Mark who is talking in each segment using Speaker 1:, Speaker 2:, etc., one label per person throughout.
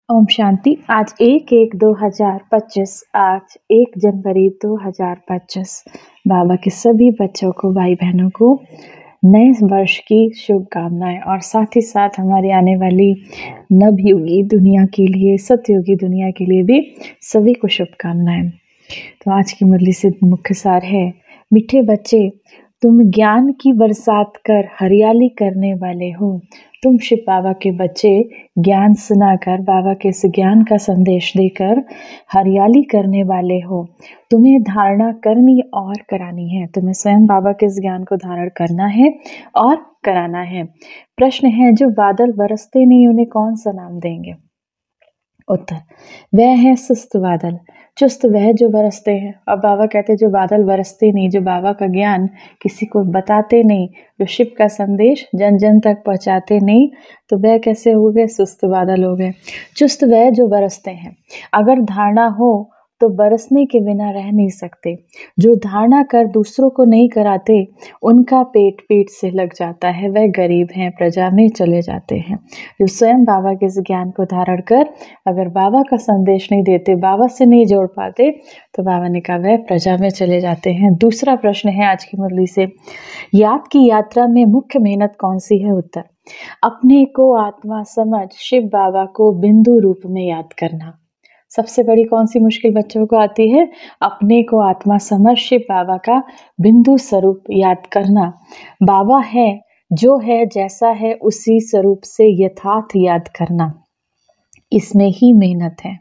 Speaker 1: ओम शांति। आज 1/1/2025, आज 1 जनवरी 2025। बाबा के सभी बच्चों को, भाई बहनों को नए वर्ष की शुभकामनाएं और साथ ही साथ हमारी आने वाली नवयुगी दुनिया के लिए, सतयुगी दुनिया के लिए भी सभी को शुभकामनाएं। तो आज की मुरली से मुख्य सार है, मीठे बच्चे तुम ज्ञान की बरसात कर हरियाली करने वाले हो। तुम शिव बाबा के बच्चे ज्ञान सुनाकर, बाबा के इस ज्ञान का संदेश देकर हरियाली करने वाले हो। तुम्हें धारणा करनी और करानी है। तुम्हें स्वयं बाबा के इस ज्ञान को धारण करना है और कराना है। प्रश्न है, जो बादल बरसते नहीं उन्हें कौन सा नाम देंगे? उत्तर, वह है सुस्त बादल। चुस्त वह जो बरसते हैं। अब बाबा कहते हैं जो बादल बरसते नहीं, जो बाबा का ज्ञान किसी को बताते नहीं, जो शिव का संदेश जन जन तक पहुंचाते नहीं, तो वह कैसे हो गए? सुस्त बादल हो गए। चुस्त वह जो बरसते हैं। अगर धारणा हो तो बरसने के बिना रह नहीं सकते। जो धारणा कर दूसरों को नहीं कराते, उनका पेट पेट से लग जाता है, वह गरीब हैं, प्रजा में चले जाते हैं। जो स्वयं बाबा के इस ज्ञान को धारण कर अगर बाबा का संदेश नहीं देते, बाबा से नहीं जोड़ पाते, तो बाबा ने कहा वह प्रजा में चले जाते हैं। दूसरा प्रश्न है आज की मुरली से, याद की यात्रा में मुख्य मेहनत कौन सी है? उत्तर, अपने को आत्मा समझ शिव बाबा को बिंदु रूप में याद करना। सबसे बड़ी कौन सी मुश्किल बच्चों को आती है? अपने को आत्मा समझ शिव बाबा का बिंदु स्वरूप याद करना। बाबा है, जो है, जैसा है, उसी स्वरूप से यथार्थ याद करना, इसमें ही मेहनत है।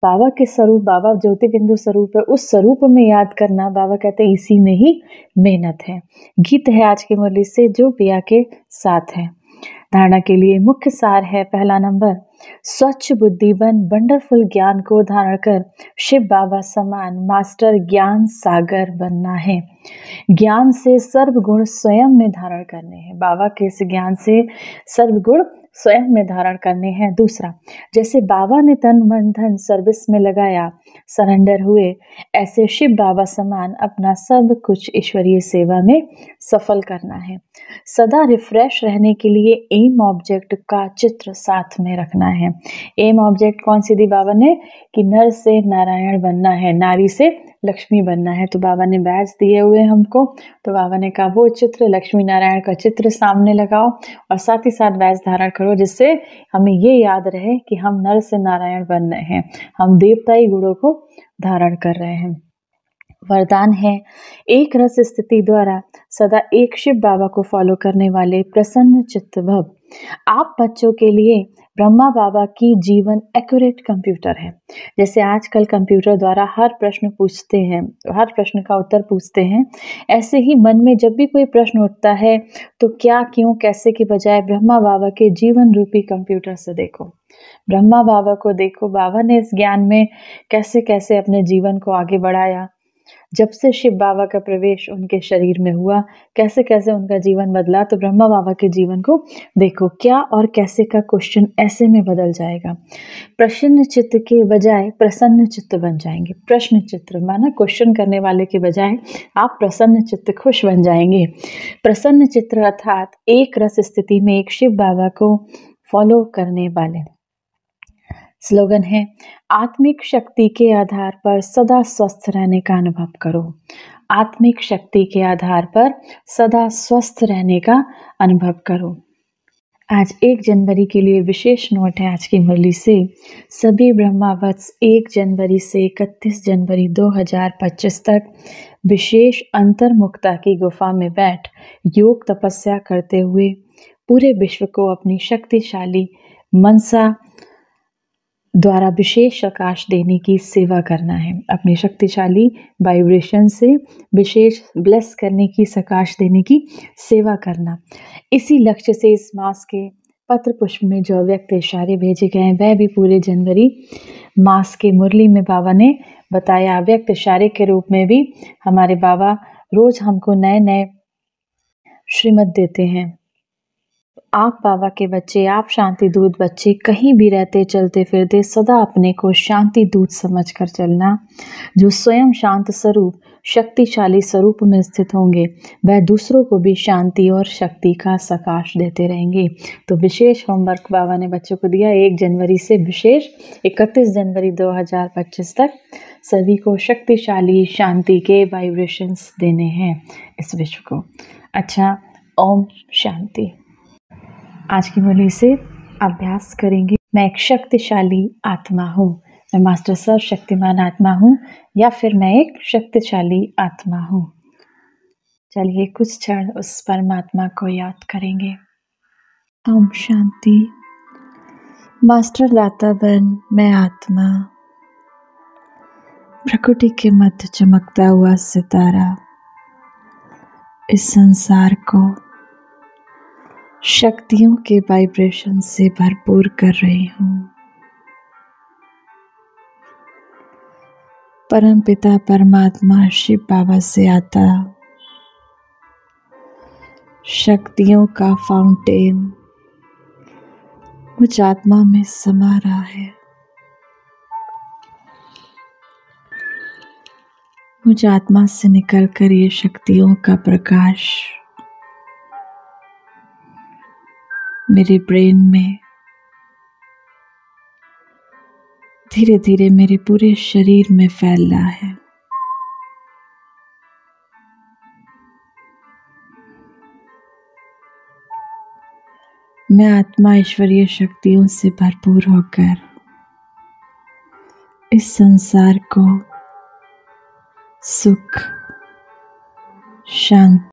Speaker 1: बाबा के स्वरूप, बाबा ज्योति बिंदु स्वरूप है, उस स्वरूप में याद करना, बाबा कहते हैं इसी में ही मेहनत है। गीत है आज की मुरली से जो पिया के साथ है। धारणा के लिए मुख्य सार है, पहला नंबर, स्वच्छ बुद्धि बन वंडरफुल ज्ञान को धारण कर शिव बाबा समान मास्टर ज्ञान सागर बनना है। ज्ञान से सर्वगुण स्वयं में धारण करने हैं। बाबा के इस ज्ञान से सर्वगुण स्वयं में धारण करने हैं। दूसरा, जैसे बाबा ने तन मन धन सर्विस में लगाया, सरेंडर हुए, ऐसे शिव बाबा समान अपना सब कुछ ईश्वरीय सेवा में सफल करना है। सदा रिफ्रेश रहने के लिए एम ऑब्जेक्ट का चित्र साथ में रखना है। एम ऑब्जेक्ट कौन सी दी बाबा ने? कि नर से नारायण बनना है, नारी से लक्ष्मी बनना है। तो बाबा ने बैज दिए हुए हमको, तो बाबा ने कहा वो चित्र, लक्ष्मी नारायण का चित्र सामने लगाओ और साथ ही साथ बैज धारण करो, जिससे हमें ये याद रहे कि हम नर से नारायण बन रहे हैं, हम देवताई गुणों को धारण कर रहे हैं। वरदान है, एक रस स्थिति द्वारा सदा एक शिव बाबा को फॉलो करने वाले प्रसन्न चित्त भव। आप बच्चों के लिए ब्रह्मा बाबा की जीवन एक्यूरेट कंप्यूटर है। जैसे आजकल कंप्यूटर द्वारा हर प्रश्न पूछते हैं, हर प्रश्न का उत्तर पूछते हैं, ऐसे ही मन में जब भी कोई प्रश्न उठता है तो क्या, क्यों, कैसे की बजाय ब्रह्मा बाबा के जीवन रूपी कंप्यूटर से देखो। ब्रह्मा बाबा को देखो, बाबा ने इस ज्ञान में कैसे कैसे अपने जीवन को आगे बढ़ाया। जब से शिव बाबा का प्रवेश उनके शरीर में हुआ, कैसे कैसे उनका जीवन बदला। तो ब्रह्मा बाबा के जीवन को देखो, क्या और कैसे का क्वेश्चन ऐसे में बदल जाएगा। प्रसन्न चित्त के बजाय प्रसन्न चित्त बन जाएंगे। प्रश्न चित्र माना क्वेश्चन करने वाले के बजाय आप प्रसन्न चित्त, खुश बन जाएंगे। प्रसन्न चित्र अर्थात एक रस स्थिति में एक शिव बाबा को फॉलो करने वाले। स्लोगन है, आत्मिक शक्ति के आधार पर सदा स्वस्थ रहने का अनुभव करो। आत्मिक शक्ति के आधार पर सदा स्वस्थ रहने का अनुभव करो। आज 1 जनवरी के लिए विशेष नोट है आज की मुरली से, सभी ब्रह्मावत्स 1 जनवरी से 31 जनवरी 2025 तक विशेष अंतर्मुखता की गुफा में बैठ योग तपस्या करते हुए पूरे विश्व को अपनी शक्तिशाली मनसा द्वारा विशेष प्रकाश देने की सेवा करना है। अपनी शक्तिशाली वाइब्रेशन से विशेष ब्लेस करने की, प्रकाश देने की सेवा करना। इसी लक्ष्य से इस मास के पत्र पुष्प में जो व्यक्त इशारे भेजे गए हैं, वह भी पूरे जनवरी मास के मुरली में बाबा ने बताया। व्यक्त इशारे के रूप में भी हमारे बाबा रोज हमको नए नए श्रीमत देते हैं। आप बाबा के बच्चे, आप शांति दूत बच्चे, कहीं भी रहते चलते फिरते सदा अपने को शांति दूत समझकर चलना। जो स्वयं शांत स्वरूप शक्तिशाली स्वरूप में स्थित होंगे, वह दूसरों को भी शांति और शक्ति का प्रकाश देते रहेंगे। तो विशेष होमवर्क बाबा ने बच्चों को दिया 1 जनवरी से विशेष 31 जनवरी 2025 तक सभी को शक्तिशाली शांति के वाइब्रेशंस देने हैं इस विश्व को। अच्छा, ओम शांति। आज की मुरली से अभ्यास करेंगे। मैं एक शक्तिशाली आत्मा हूँ। मैं मास्टर सर्वशक्तिमान आत्मा हूँ या फिर मैं एक शक्तिशाली आत्मा हूँ। चलिए कुछ क्षण उस परमात्मा को याद करेंगे। ओम शांति। मास्टर दाता बन मैं आत्मा, प्रकृति के मध्य चमकता हुआ सितारा, इस संसार को शक्तियों के वाइब्रेशन से भरपूर कर रही हूँ। परम पिता परमात्मा शिव बाबा से आता शक्तियों का फाउंटेन मुझ आत्मा में समा रहा है। मुझ आत्मा से निकलकर ये शक्तियों का प्रकाश मेरे ब्रेन में धीरे धीरे मेरे पूरे शरीर में फैल रहा है। मैं आत्मा ईश्वरीय शक्तियों से भरपूर होकर इस संसार को सुख, शांति